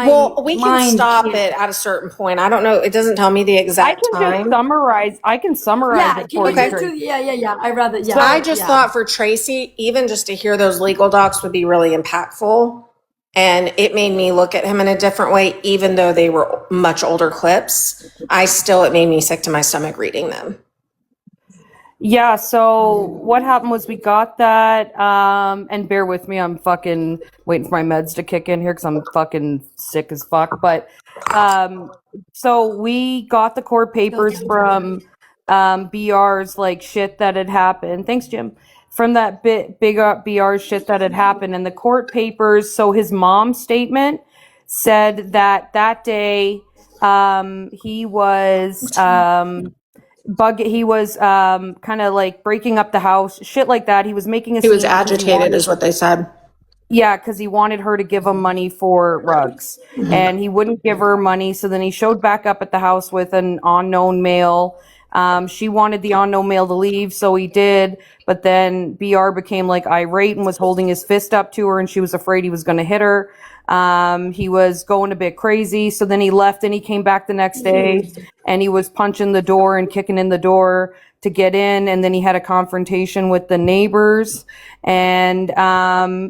Well, we can mind stop can't- it at a certain point. I don't know. It doesn't tell me the I exact can just time. summarize. I can summarize Yeah, it can for you you. just do? Yeah. I rather. Yeah. So- I just yeah. thought for Tracy, even just to hear those legal docs would be really impactful. And it made me look at him in a different way, even though they were much older clips. It made me sick to my stomach reading them. Yeah, so what happened was we got that, and bear with me, I'm fucking waiting for my meds to kick in here because I'm fucking sick as fuck. But so we got the court papers from BR's like shit that had happened. Thanks, Jim. From that big BR shit that had happened, and the court papers. So his mom's statement said that day he was kind of like breaking up the house, shit like that. He was making a He was scene 'cause agitated, is what they said. yeah, because he wanted her to give him money for rugs, and he wouldn't give her money. So then he showed back up at the house with an unknown male. She wanted the unknown male to leave, so he did. But then BR became like irate and was holding his fist up to her, and she was afraid he was going to hit her. He was going a bit crazy. So then he left and he came back the next day and he was punching the door and kicking in the door to get in. And then he had a confrontation with the neighbors and,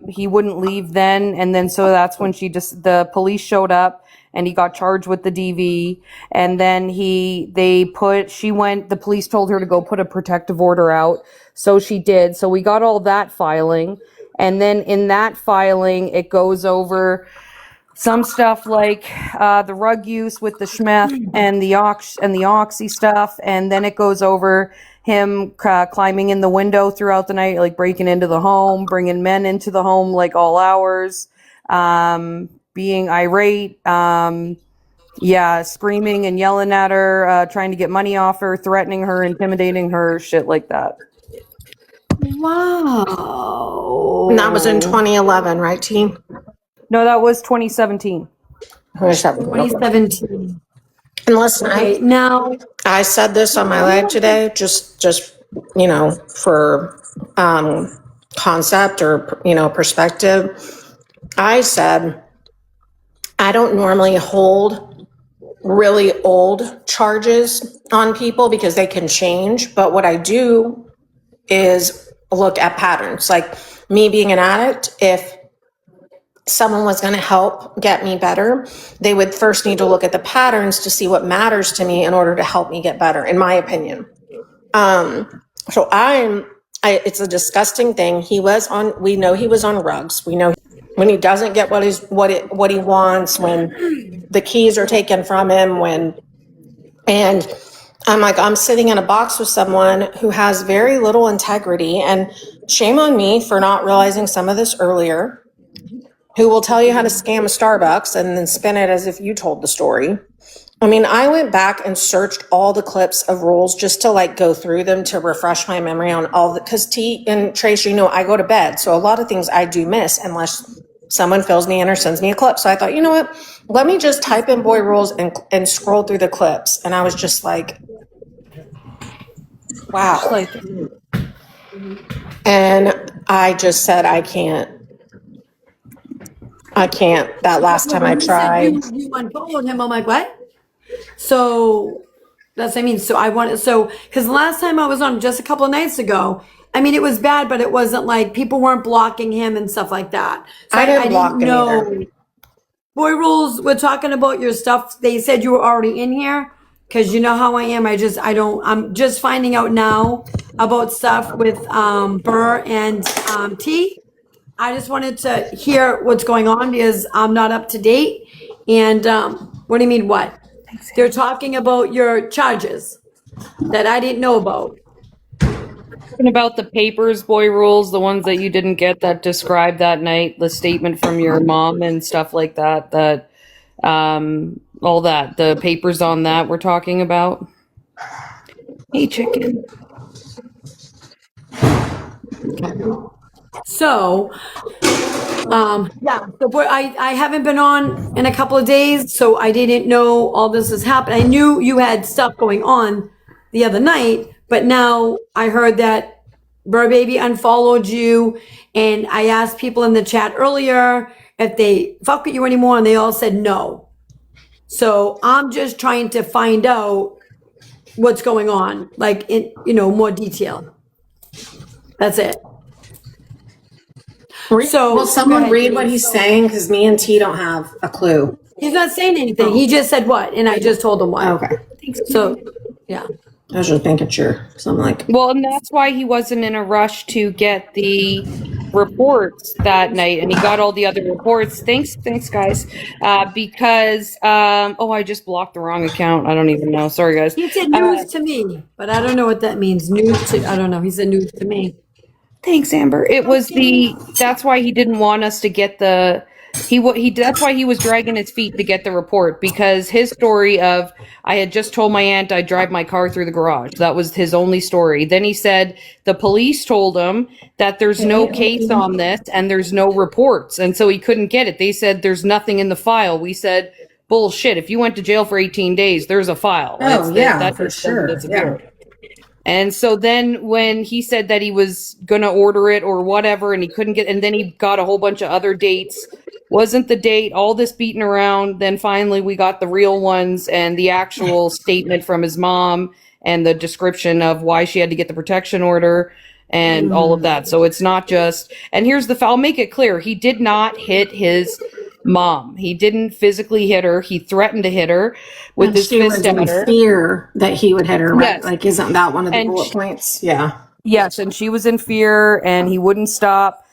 he wouldn't leave then. And then, so that's when the police showed up and he got charged with the DV. And then the police told her to go put a protective order out. So she did. So we got all that filing. And then in that filing, it goes over some stuff like the rug use with the Schmeth and the Oxy stuff. And then it goes over him climbing in the window throughout the night, like breaking into the home, bringing men into the home like all hours, being irate, screaming and yelling at her, trying to get money off her, threatening her, intimidating her, shit like that. Wow. And that was in 2011, right, team? No, that was 2017. 2017. And listen, Okay, now I said this on my live today, just for concept or perspective. I said I don't normally hold really old charges on people because they can change, but what I do is look at patterns. Like me being an addict, if someone was going to help get me better, they would first need to look at the patterns to see what matters to me in order to help me get better, in my opinion. So it's a disgusting thing. We know he was on rugs. We know when he doesn't get what he wants, when the keys are taken from him, and I'm like, I'm sitting in a box with someone who has very little integrity, and shame on me for not realizing some of this earlier, who will tell you how to scam a Starbucks and then spin it as if you told the story. I mean, I went back and searched all the clips of rules just to go through them to refresh my memory on because T and Trace, I go to bed. So a lot of things I do miss unless someone fills me in or sends me a clip. So I thought, you know what, let me just type in boy rules and scroll through the clips. And I was just like, wow. And I just said, I can't. That last time I tried. You unfollowed him. I'm like, what? So that's what I mean. Because the last time I was on just a couple of nights ago, I mean, it was bad, but it wasn't like people weren't blocking him and stuff like that. So I didn't block him either. Boy Rules, we're talking about your stuff. They said you were already in here because you know how I am. I'm just finding out now about stuff with Burr and T. I just wanted to hear what's going on because I'm not up to date. And what do you mean, what? They're talking about your charges that I didn't know about. Talking about the papers, boy rules, the ones that you didn't get that described that night, the statement from your mom and stuff like that, all that, the papers on that we're talking about. Hey, chicken. So, so boy, I haven't been on in a couple of days, so I didn't know all this has happened. I knew you had stuff going on the other night, but now I heard that Burr Baby unfollowed you, and I asked people in the chat earlier, if they fuck with you anymore, and they all said no. So I'm just trying to find out what's going on, like in more detail. That's it. So will someone go ahead, read what Denise. he's saying? Because me and T don't have a clue. He's not saying anything. He just said what, and I just told him what. Okay. So, yeah. I was just making sure. So I'm like, Well, and that's why he wasn't in a rush to get the reports that night, and he got all the other reports. Thanks, guys. Because I just blocked the wrong account. I don't even know. Sorry, guys. He said news to me, but I don't know what that means. I don't know. He said news to me. Thanks, Amber. It was that's why he didn't want us to get that's why he was dragging his feet to get the report, because his story of, I had just told my aunt I'd drive my car through the garage. That was his only story. Then he said the police told him that there's no case on this and there's no reports. And so he couldn't get it. They said there's nothing in the file. We said, bullshit. If you went to jail for 18 days, there's a file. oh yeah, for sure. Yeah. And so then when he said that he was going to order it or whatever, and he couldn't get, and then he got a whole bunch of other dates, wasn't the date, all this beating around. Then finally we got the real ones and the actual statement from his mom and the description of why she had to get the protection order and all of that. So it's not just, and I'll make it clear. He did not hit his mom. He didn't physically hit her. He threatened to hit her with his She was fist at in her. fear that he would hit her. Right? Yes. Like, isn't that one of the And bullet points? Yeah. Yes, and she was in fear, and he wouldn't stop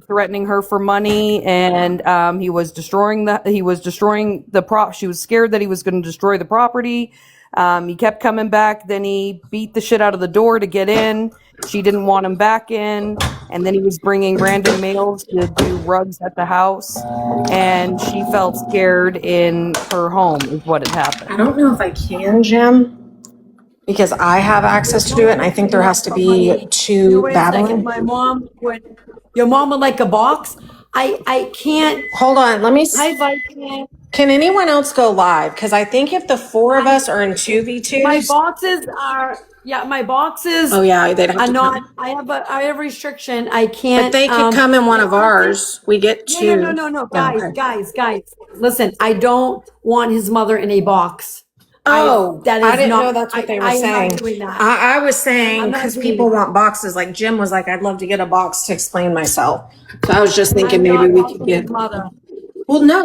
threatening her for money, and he was destroying the prop. She was scared that he was going to destroy the property. He kept coming back. Then he beat the shit out of the door to get in. She didn't want him back in, and then he was bringing random males to do rugs at the house, and she felt scared in her home. Is what had happened. I don't know if I can, Jim, because I have access to do it, and I think there has to be two Wait a second. battling. Your mom would like a box? I can't. Hold on, let me. I can't. Can anyone else go live? Because I think if the four of us are in 2v2s. My boxes are. Yeah, my boxes. Oh yeah, they'd have are to not. come. I have restriction. I can't. But they could come in one of ours. We get two. No, guys, Okay. guys. Listen, I don't want his mother in a box. Oh, that is I didn't not- know that's what they were I am saying. not doing that. I was saying I'm not because doing people that. want boxes. Like Jim was like, I'd love to get a box to explain myself. So I was just thinking I'm maybe not we boxing could his get. mother. Well, no,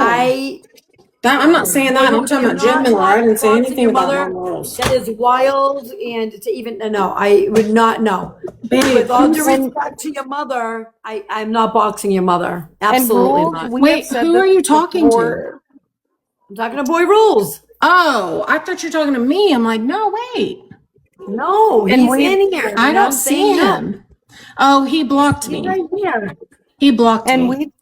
I'm not saying that. I'm talking You're about Jim not Miller. I didn't say boxing anything your about mother. no rules. That is wild, and to even no, I would not know. Babe, With all due who's- respect to your mother, I'm not boxing your mother. Absolutely and rules, not. we Wait, have said who this are you talking to? before. I'm talking to Boy Rules. Oh, I thought you were talking to me. I'm like, no, wait. No, And he's we- in here. I and don't I'm see saying no. him. Oh, he blocked He's me. right here. He blocked And me.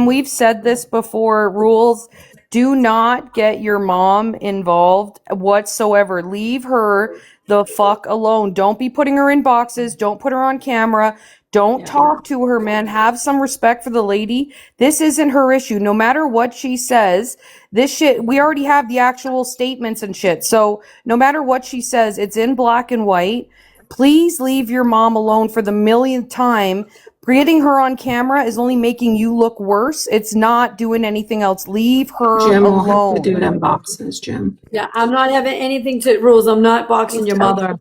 we've said this before. Rules: do not get your mom involved whatsoever. Leave her the fuck alone. Don't be putting her in boxes. Don't put her on camera. Don't talk to her, man. Have some respect for the lady. This isn't her issue. No matter what she says, this shit, we already have the actual statements and shit. So no matter what she says, it's in black and white. Please leave your mom alone for the millionth time. Getting her on camera is only making you look worse. It's not doing anything else. Leave her Jim will have alone. to do it in boxes, Jim. Yeah, I'm not having anything to Rules. I'm not boxing your mother.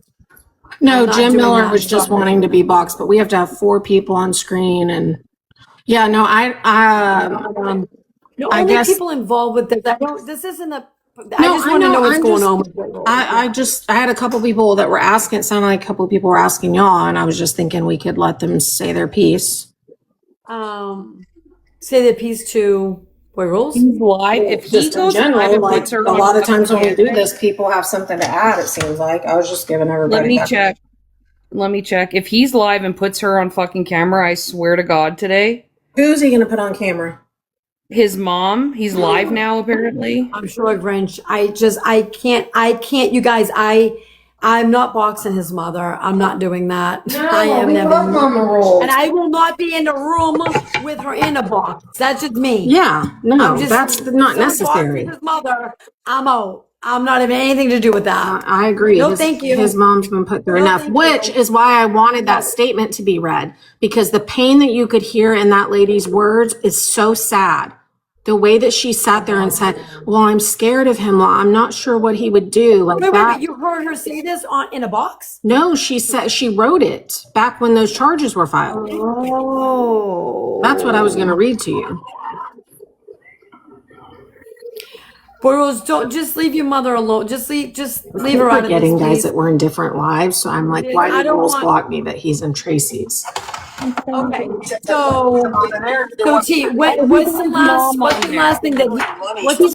No, I'm not Jim doing Miller that. was just wanting to be boxed, but we have to have 4 people on screen, and yeah, no, The I only guess- people involved with this, this isn't a. I No, just I want to know, know what's I'm going just- on with Boy Rules. I had a couple people that were asking. It sounded like a couple people were asking y'all, and I was just thinking we could let them say their piece. Say the piece to Boy Rules. He's live. If he Just in goes live general, and like puts her a on lot of times when we do camera- this, people have something to add. It seems like I was just giving everybody. Let me that. check. Let me check. If he's live and puts her on fucking camera, I swear to God today. Who's he going to put on camera? His mom, he's live now apparently. I'm sure Grinch. I can't. You guys, I'm not boxing his mother. I'm not doing that. I am we never. love Mama Rules. And I will not be in a room with her in a box. That's just me. Yeah, no, I'm just that's not so necessary. boxing his mother. I'm out. I'm not having anything to do with that. I agree. No, thank you. His mom's been put through No, enough, thank which you. is why I wanted that statement to be read, because the pain that you could hear in that lady's words is so sad. The way that she sat there and said, well, I'm scared of him. Well, I'm not sure what he would do. Like Wait, that. you heard her say this in a box? No, she said she wrote it back when those charges were filed. Oh. That's what I was going to read to you. Boy, Rose, don't just leave your mother alone. Just leave her out of this, Forgetting guys please. that we're in different lives. So I'm like, why I did don't Rolls want- block me that he's in Tracy's? Okay, so T, what's the last thing that what's the